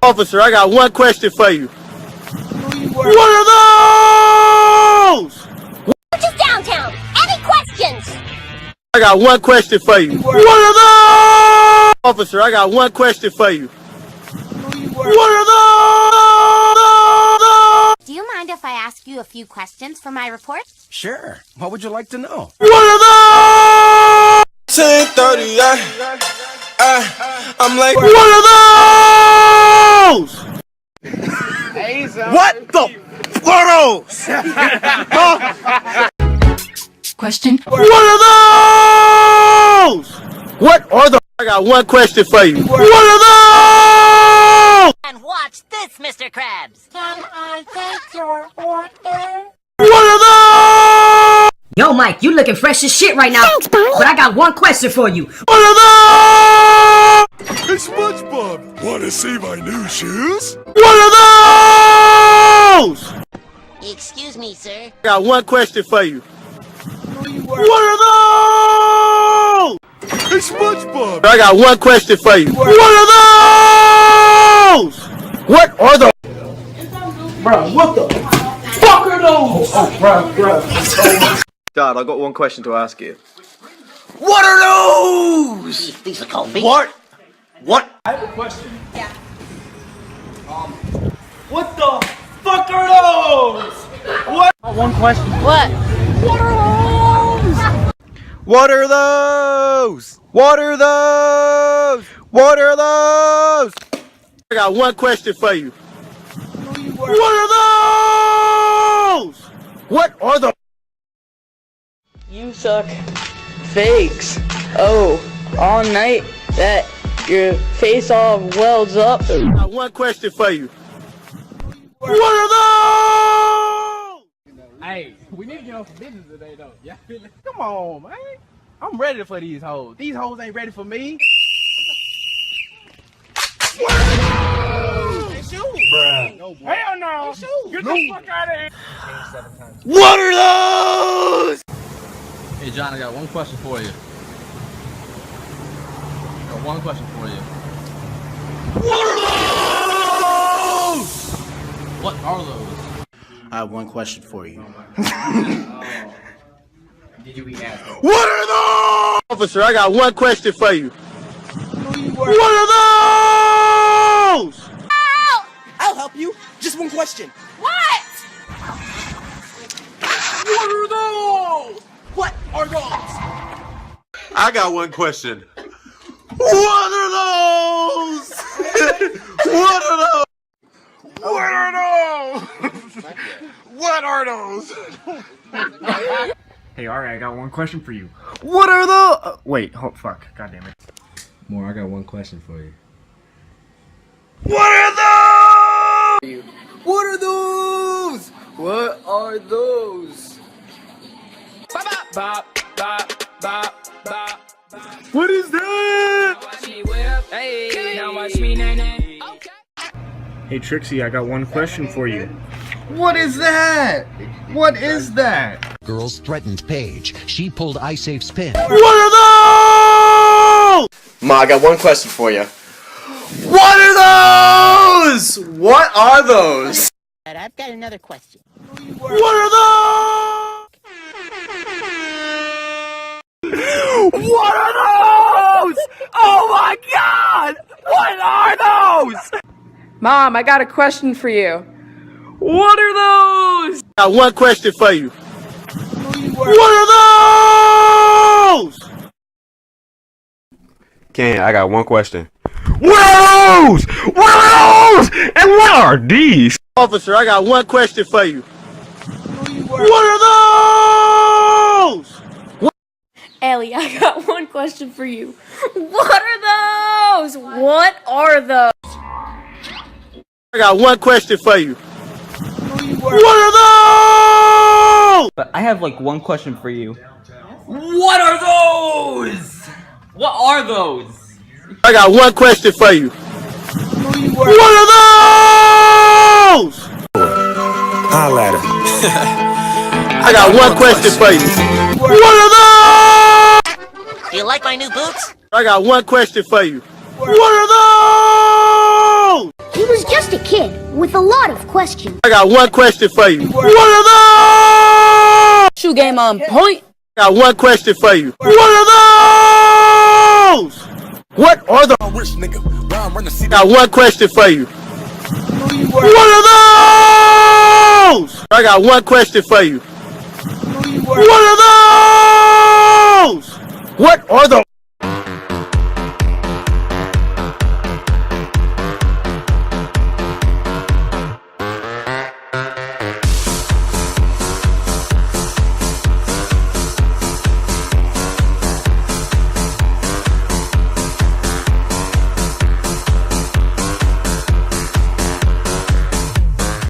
Officer, I got one question for you. What are those? Just downtown. Any questions? I got one question for you. What are those? Officer, I got one question for you. What are those? Do you mind if I ask you a few questions for my report? Sure. What would you like to know? What are those? 10:30, I'm like, what are those? What the photos? Question. What are those? What are those? I got one question for you. What are those? And watch this, Mr. Krabs. Can I take your order? What are those? Yo, Mike, you looking fresh as shit right now. Thanks, Barney. But I got one question for you. What are those? hey SpongeBob, wanna see my new shoes? What are those? Excuse me, sir. I got one question for you. What are those? Hey SpongeBob, I got one question for you. What are those? What are those? Bro, what the fuck are those? Oh, bro. Dad, I got one question to ask you. What are those? These are called beef. What? I have a question. Yeah. What the fuck are those? What? One question. What? What are those? What are those? What are those? I got one question for you. What are those? What are those? You suck fakes. Oh, all night that your face all welds up. I got one question for you. What are those? Hey, we need to get on some business today, though. Yeah, come on, man. I'm ready for these hoes. These hoes ain't ready for me. What are those? Bruh. No, hell no. Get the fuck out of here. What are those? Hey John, I got one question for you. One question for you. What are those? What are those? I have one question for you. Did you eat ass? What are those? Officer, I got one question for you. What are those? I'll help you. Just one question. What? What are those? What are those? I got one question. What are those? What are those? What are those? What are those? Hey, alright, I got one question for you. What are those? Wait, fuck. God damn it. More, I got one question for you. What are those? What are those? What are those? What is that? Hey, Trixie, I got one question for you. What is that? What is that? Girls threatened Paige. She pulled iSafe's pin. What are those? Ma, I got one question for you. What are those? What are those? I've got another question. What are those? What are those? Oh my God! What are those? Mom, I got a question for you. What are those? I got one question for you. What are those? Ken, I got one question. What are those? What are those? And what are these? Officer, I got one question for you. What are those? Ellie, I got one question for you. What are those? What are those? I got one question for you. What are those? But I have like one question for you. What are those? What are those? I got one question for you. What are those? Holla at her. I got one question for you. What are those? Do you like my new boots? I got one question for you. What are those? was just a kid with a lot of questions. I got one question for you. What are those? Shoe game on point. I got one question for you. What are those? What are the? I got one question for you. What are those? I got one question for you. What are those? What are the?